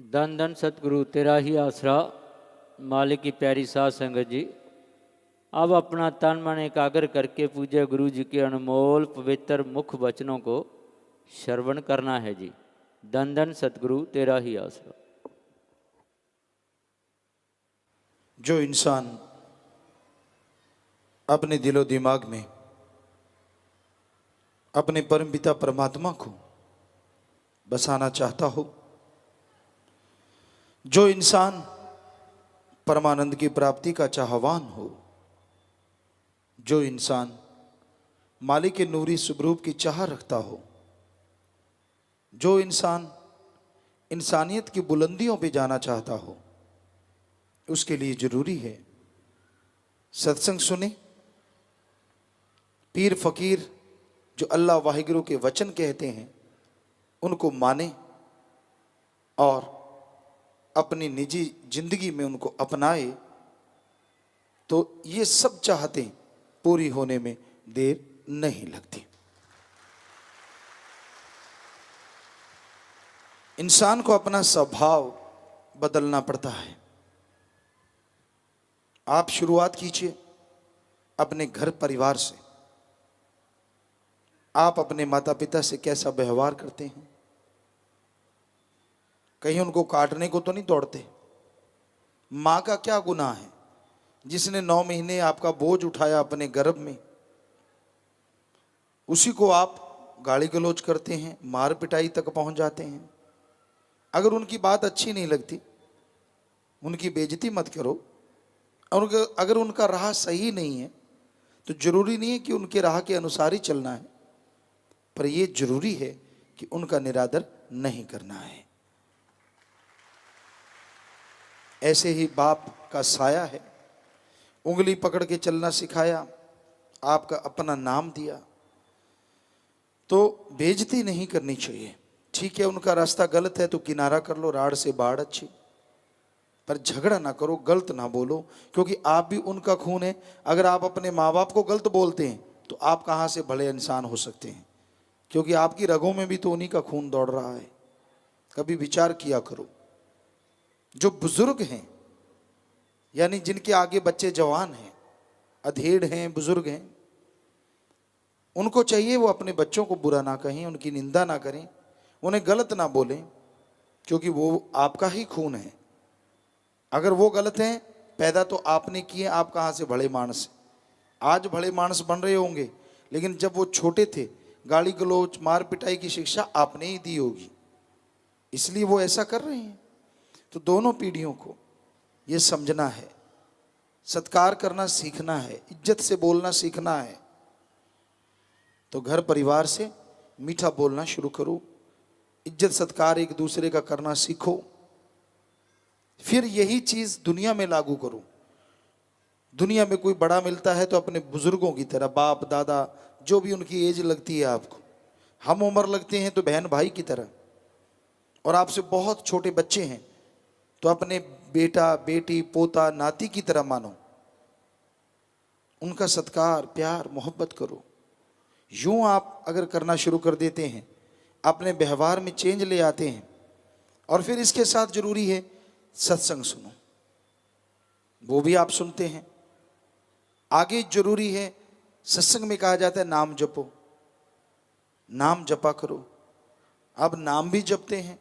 धन धन सतगुरु तेरा ही आसरा। मालिक की प्यारी साध संगत जी, अब अपना तन मन एकाग्र करके पूज्य गुरु जी के अनमोल पवित्र मुख वचनों को श्रवण करना है जी। धन धन सतगुरु तेरा ही आसरा। जो इंसान अपने दिलो दिमाग में अपने परमपिता परमात्मा को बसाना चाहता हो, जो इंसान परमानंद की प्राप्ति का चाहवान हो, जो इंसान मालिक के नूरी स्वरूप की चाह रखता हो, जो इंसान इंसानियत की बुलंदियों पे जाना चाहता हो, उसके लिए जरूरी है सत्संग सुने, पीर फकीर जो अल्लाह वाहिगुरु के वचन कहते हैं उनको माने और अपनी निजी जिंदगी में उनको अपनाए, तो ये सब चाहतें पूरी होने में देर नहीं लगती। इंसान को अपना स्वभाव बदलना पड़ता है। आप शुरुआत कीजिए अपने घर परिवार से। आप अपने माता पिता से कैसा व्यवहार करते हैं? कहीं उनको काटने को तो नहीं दौड़ते? माँ का क्या गुनाह है जिसने 9 महीने आपका बोझ उठाया अपने गर्भ में, उसी को आप गाली गलौज करते हैं, मार पिटाई तक पहुंच जाते हैं। अगर उनकी बात अच्छी नहीं लगती, उनकी बेइज्जती मत करो। और अगर उनका राह सही नहीं है तो जरूरी नहीं है कि उनके राह के अनुसार ही चलना है, पर यह जरूरी है कि उनका निरादर नहीं करना है। ऐसे ही बाप का साया है, उंगली पकड़ के चलना सिखाया, आपका अपना नाम दिया, तो बेइज्जती नहीं करनी चाहिए। ठीक है, उनका रास्ता गलत है तो किनारा कर लो, राड़ से बाढ़ अच्छी, पर झगड़ा ना करो, गलत ना बोलो, क्योंकि आप भी उनका खून है। अगर आप अपने माँ बाप को गलत बोलते हैं तो आप कहाँ से भले इंसान हो सकते हैं, क्योंकि आपकी रगों में भी तो उन्हीं का खून दौड़ रहा है। कभी विचार किया करो। जो बुजुर्ग हैं, यानी जिनके आगे बच्चे जवान हैं, अधेड़ हैं, बुजुर्ग हैं, उनको चाहिए वो अपने बच्चों को बुरा ना कहें, उनकी निंदा ना करें, उन्हें गलत ना बोलें, क्योंकि वो आपका ही खून है। अगर वो गलत हैं, पैदा तो आपने किए, आप कहाँ से भले मानस? आज भले मानस बन रहे होंगे, लेकिन जब वो छोटे थे गाली गलौज मार पिटाई की शिक्षा आपने ही दी होगी, इसलिए वो ऐसा कर रहे हैं। तो दोनों पीढ़ियों को ये समझना है, सत्कार करना सीखना है, इज्जत से बोलना सीखना है। तो घर परिवार से मीठा बोलना शुरू करो, इज्जत सत्कार एक दूसरे का करना सीखो। फिर यही चीज दुनिया में लागू करो। दुनिया में कोई बड़ा मिलता है तो अपने बुजुर्गों की तरह, बाप दादा जो भी उनकी एज लगती है आपको, हम उम्र लगते हैं तो बहन भाई की तरह, और आपसे बहुत छोटे बच्चे हैं तो अपने बेटा बेटी पोता नाती की तरह मानो। उनका सत्कार प्यार मोहब्बत करो। यूं आप अगर करना शुरू कर देते हैं, अपने व्यवहार में चेंज ले आते हैं। और फिर इसके साथ जरूरी है सत्संग सुनो, वो भी आप सुनते हैं। आगे जरूरी है, सत्संग में कहा जाता है नाम जपो, नाम जपा करो। अब नाम भी जपते हैं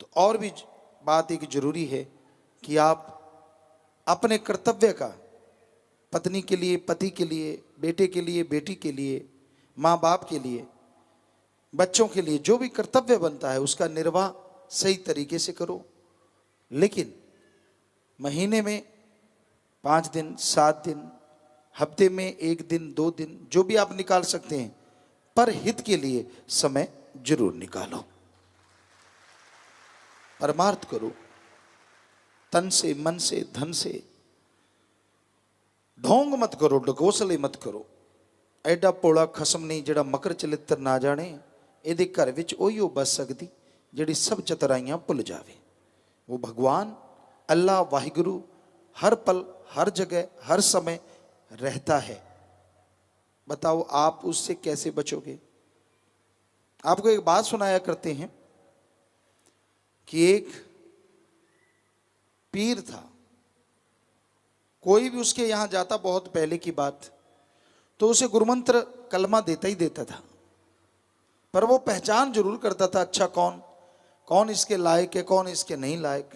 तो और भी बात एक जरूरी है कि आप अपने कर्तव्य का पत्नी के लिए, पति के लिए, बेटे के लिए, बेटी के लिए, माँ बाप के लिए, बच्चों के लिए जो भी कर्तव्य बनता है उसका निर्वाह सही तरीके से करो। लेकिन महीने में 5 दिन, 7 दिन, हफ्ते में 1 दिन, 2 दिन, जो भी आप निकाल सकते हैं, पर हित के लिए समय जरूर निकालो। परमार्थ करो, तन से, मन से, धन से। ढोंग मत करो, ढकोसले मत करो। एडा पोला खसम नहीं ਜਿਹੜਾ मकर चलित्र ना जाने, ਇਹਦੇ घर विच ओहियो बस सकती ਜਿਹੜੀ सब चतुराइयां भुल जावे। वो भगवान अल्लाह वाहिगुरु हर पल, हर जगह, हर समय रहता है। बताओ आप उससे कैसे बचोगे? आपको एक बात सुनाया करते हैं कि एक पीर था, कोई भी उसके यहाँ जाता, बहुत पहले की बात, तो उसे गुरुमंत्र कलमा देता ही देता था, पर वो पहचान जरूर करता था अच्छा कौन कौन इसके लायक है, कौन इसके नहीं लायक।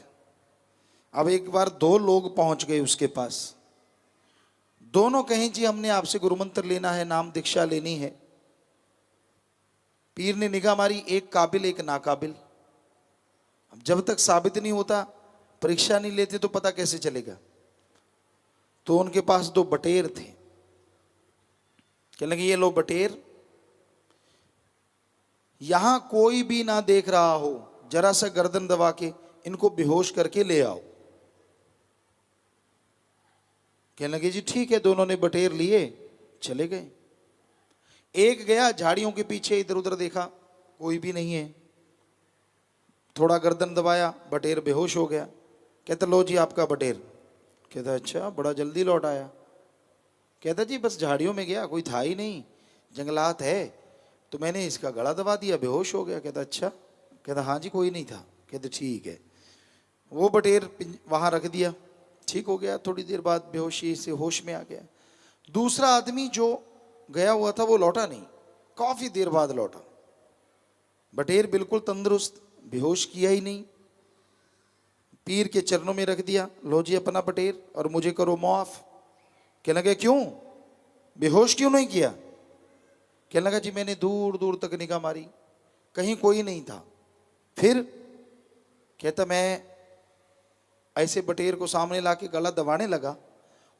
अब एक बार दो लोग पहुंच गए उसके पास, दोनों कहें जी हमने आपसे गुरुमंत्र लेना है, नाम दीक्षा लेनी है। पीर ने निगाह मारी, एक काबिल एक नाकाबिल। अब जब तक साबित नहीं होता, परीक्षा नहीं लेते, तो पता कैसे चलेगा। तो उनके पास दो बटेर थे, कहने लगे ये लो बटेर, यहां कोई भी ना देख रहा हो, जरा सा गर्दन दबा के इनको बेहोश करके ले आओ। कहने लगे जी ठीक है। दोनों ने बटेर लिए, चले गए। एक गया झाड़ियों के पीछे, इधर उधर देखा, कोई भी नहीं है। थोड़ा गर्दन दबाया, बटेर बेहोश हो गया। कहता लो जी आपका बटेर। कहता अच्छा, बड़ा जल्दी लौट आया। कहता जी बस झाड़ियों में गया, कोई था ही नहीं, जंगलात है, तो मैंने इसका गला दबा दिया, बेहोश हो गया। कहता अच्छा। कहता हाँ जी कोई नहीं था। कहते ठीक है। वो बटेर वहां रख दिया, ठीक हो गया। थोड़ी देर बाद बेहोशी से होश में आ गया। दूसरा आदमी जो गया हुआ था वो लौटा नहीं, काफी देर बाद लौटा। बटेर बिल्कुल तंदुरुस्त, बेहोश किया ही नहीं। पीर के चरणों में रख दिया, लो जी अपना बटेर और मुझे करो माफ। कहने लगे क्यों, बेहोश क्यों नहीं किया। कहने लगा जी मैंने दूर दूर तक निगाह मारी, कहीं कोई नहीं था। फिर कहता मैं ऐसे बटेर को सामने लाके गला दबाने लगा,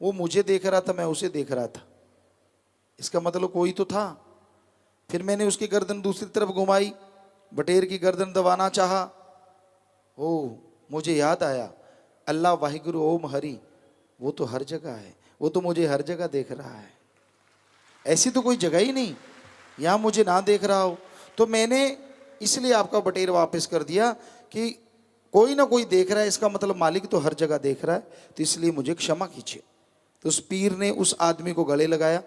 वो मुझे देख रहा था, मैं उसे देख रहा था, इसका मतलब कोई तो था। फिर मैंने उसकी गर्दन दूसरी तरफ घुमाई, बटेर की गर्दन दबाना चाहा, ओ मुझे याद आया अल्लाह वाहिगुरु ओम हरि, वो तो हर जगह है, वो तो मुझे हर जगह देख रहा है, ऐसी तो कोई जगह ही नहीं यहाँ मुझे ना देख रहा हो। तो मैंने इसलिए आपका बटेर वापस कर दिया कि कोई ना कोई देख रहा है, इसका मतलब मालिक तो हर जगह देख रहा है, तो इसलिए मुझे क्षमा कीजिए। तो उस पीर ने उस आदमी को गले लगाया,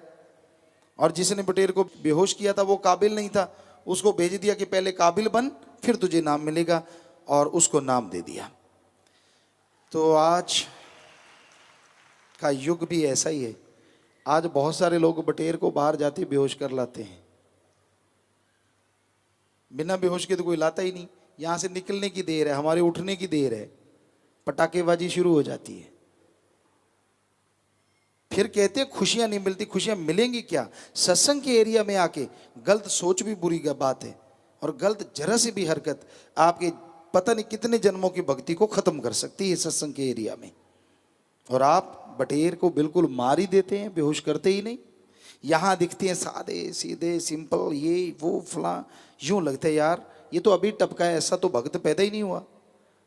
और जिसने बटेर को बेहोश किया था वो काबिल नहीं था, उसको भेज दिया कि पहले काबिल बन फिर तुझे नाम मिलेगा, और उसको नाम दे दिया। तो आज का युग भी ऐसा ही है। आज बहुत सारे लोग बटेर को बाहर जाते बेहोश कर लाते हैं, बिना बेहोश के तो कोई लाता ही नहीं। यहां से निकलने की देर है, हमारे उठने की देर है, पटाखेबाजी शुरू हो जाती है। फिर कहते हैं खुशियां नहीं मिलती, खुशियां मिलेंगी क्या। सत्संग के एरिया में आके गलत सोच भी बुरी बात है, और गलत जरा सी भी हरकत आपके पता नहीं कितने जन्मों की भक्ति को खत्म कर सकती है सत्संग के एरिया में। और आप बटेर को बिल्कुल मार ही देते हैं, बेहोश करते ही नहीं। यहाँ दिखते हैं सादे सीधे सिंपल, ये वो फला, यूं लगता है यार ये तो अभी टपका है, ऐसा तो भक्त पैदा ही नहीं हुआ।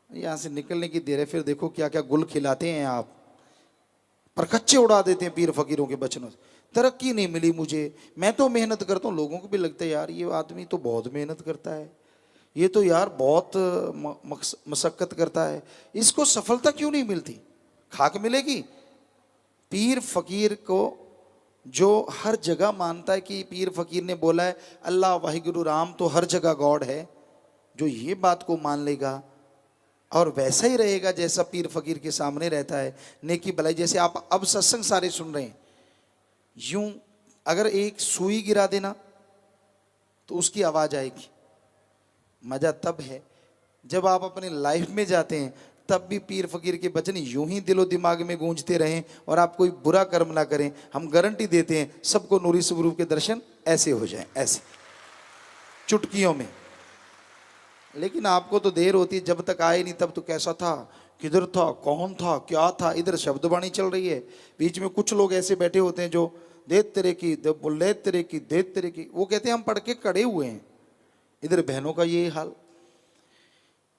यहाँ से निकलने की देर है, फिर देखो क्या क्या गुल खिलाते हैं आप, परकच्चे उड़ा देते हैं पीर फकीरों के बचनों से। तरक्की नहीं मिली मुझे, मैं तो मेहनत करता हूँ। लोगों को भी लगता है यार ये आदमी तो बहुत मेहनत करता है, ये तो यार बहुत मशक्कत करता है, इसको सफलता क्यों नहीं मिलती। खाक मिलेगी। पीर फकीर को जो हर जगह मानता है कि पीर फकीर ने बोला है अल्लाह वाहिगुरु राम तो हर जगह गॉड है, जो ये बात को मान लेगा और वैसा ही रहेगा जैसा पीर फकीर के सामने रहता है, नेकी भलाई। जैसे आप अब सत्संग सारे सुन रहे हैं, यूं अगर एक सुई गिरा देना तो उसकी आवाज आएगी। मजा तब है जब आप अपने लाइफ में जाते हैं, तब भी पीर फकीर के वचन यूं ही दिलो दिमाग में गूंजते रहें और आप कोई बुरा कर्म ना करें। हम गारंटी देते हैं सबको नूरी स्वरूप के दर्शन ऐसे हो जाएं, ऐसे चुटकियों में। लेकिन आपको तो देर होती है, जब तक आए नहीं तब तो कैसा था, किधर था, कौन था, क्या था। इधर शब्दवाणी चल रही है, बीच में कुछ लोग ऐसे बैठे होते हैं जो देत तेरे की, बोले तेरे की, देत तेरे की, वो कहते हैं हम पढ़ के कड़े हुए हैं। इधर बहनों का ये हाल,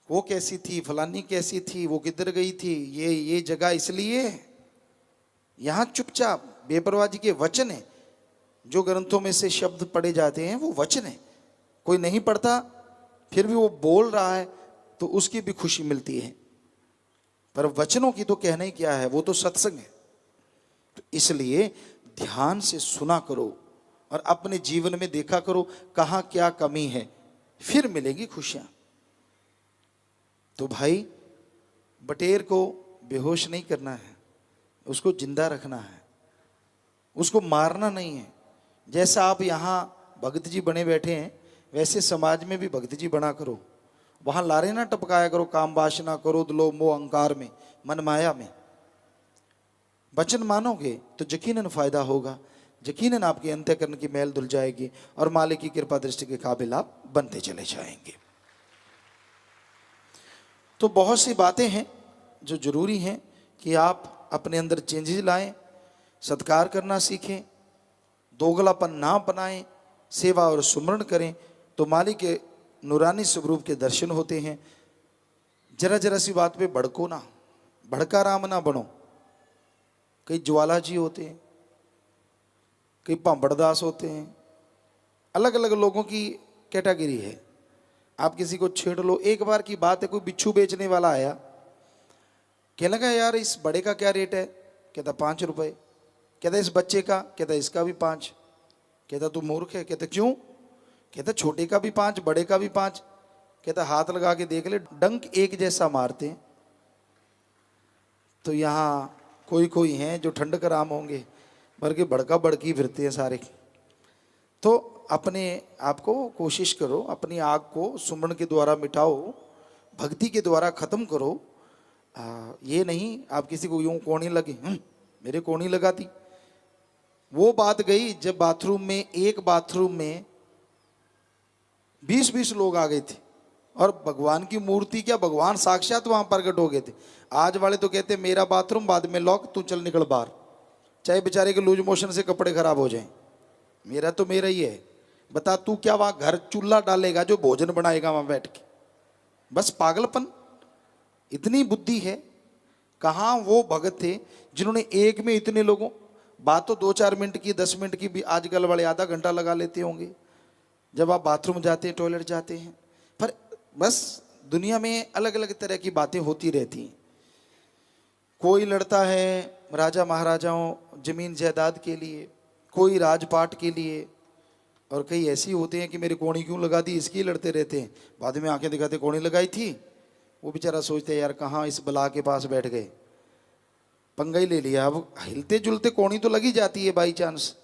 वो कैसी थी, फलानी कैसी थी, वो किधर गई थी, ये जगह इसलिए। यहाँ चुपचाप बेपरवाही के वचन है, जो ग्रंथों में से शब्द पढ़े जाते हैं वो वचन है। कोई नहीं पढ़ता फिर भी वो बोल रहा है तो उसकी भी खुशी मिलती है, पर वचनों की तो कहना ही क्या है, वो तो सत्संग है। तो इसलिए ध्यान से सुना करो और अपने जीवन में देखा करो कहाँ क्या कमी है, फिर मिलेगी खुशियां। तो भाई बटेर को बेहोश नहीं करना है, उसको जिंदा रखना है, उसको मारना नहीं है। जैसा आप यहाँ भगत जी बने बैठे हैं वैसे समाज में भी भगत जी बना करो। वहाँ लारे ना टपकाया करो काम वासना क्रोध लोभ मोह अहंकार में, मन माया में। वचन मानोगे तो यकीनन फायदा होगा, यकीनन आपके अंतःकरण की मैल धुल जाएगी और मालिक की कृपा दृष्टि के काबिल आप बनते चले जाएंगे। तो बहुत सी बातें हैं जो जरूरी हैं कि आप अपने अंदर चेंजेस लाएं, सत्कार करना सीखें, दोगलापन ना बनाएं, सेवा और सुमरण करें तो मालिक के नूरानी स्वरूप के दर्शन होते हैं। जरा जरा सी बात पे भड़को ना, भड़का राम ना बनो। कई ज्वाला जी होते हैं, कई पांबड़दास होते हैं, अलग अलग लोगों की कैटेगरी है। आप किसी को छेड़ लो, एक बार की बात है, कोई बिच्छू बेचने वाला आया, कहने लगा यार इस बड़े का क्या रेट है? कहता 5 रुपए। कहता इस बच्चे का? कहता इसका भी 5। कहता तू मूर्ख है। कहता क्यों? कहता छोटे का भी 5 बड़े का भी 5। कहता हाथ लगा के देख ले, डंक एक जैसा मारते हैं। तो यहाँ कोई कोई हैं जो ठंड का राम होंगे, बल्कि भड़का भड़की फिरते हैं सारे। तो अपने आप को कोशिश करो, अपनी आग को सुमरण के द्वारा मिटाओ, भक्ति के द्वारा खत्म करो। ये नहीं आप किसी को यूं कोणी लगे, मेरे कोणी लगा दी। वो बात गई जब बाथरूम में, एक बाथरूम में 20-20 लोग आ गए थे और भगवान की मूर्ति क्या, भगवान साक्षात वहां प्रकट हो गए थे। आज वाले तो कहते मेरा बाथरूम बाद में लॉक, तू चल निकल बाहर, चाहे बेचारे के लूज मोशन से कपड़े खराब हो जाएं, मेरा तो मेरा ही है। बता तू क्या वहां घर चूल्हा डालेगा जो भोजन बनाएगा वहां बैठ के? बस पागलपन, इतनी बुद्धि है। कहाँ वो भगत थे जिन्होंने एक में इतने लोगों, बात तो 2-4 मिनट की 10 मिनट की भी आजकल वाले आधा घंटा लगा लेते होंगे जब आप बाथरूम जाते हैं, टॉयलेट जाते हैं। पर बस दुनिया में अलग अलग तरह की बातें होती रहती हैं। कोई लड़ता है राजा महाराजाओं जमीन जायदाद के लिए, कोई राजपाट के लिए, और कई ऐसी होते हैं कि मेरी कोणी क्यों लगा दी, इसकी लड़ते रहते हैं। बाद में आंखें दिखाते कोणी लगाई थी, वो बेचारा सोचते यार कहाँ इस बला के पास बैठ गए, पंगा ही ले लिया। अब हिलते जुलते कोणी तो लगी जाती है बाई चांस।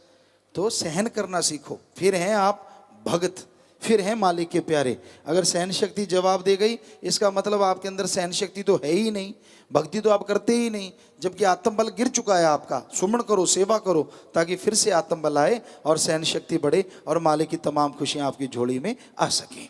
तो सहन करना सीखो, फिर हैं आप भगत, फिर हैं मालिक के प्यारे। अगर सहन शक्ति जवाब दे गई इसका मतलब आपके अंदर सहन शक्ति तो है ही नहीं, भक्ति तो आप करते ही नहीं, जबकि आत्मबल गिर चुका है आपका। सुमन करो, सेवा करो, ताकि फिर से आत्मबल आए और सहन शक्ति बढ़े और मालिक की तमाम खुशियां आपकी झोली में आ सकें।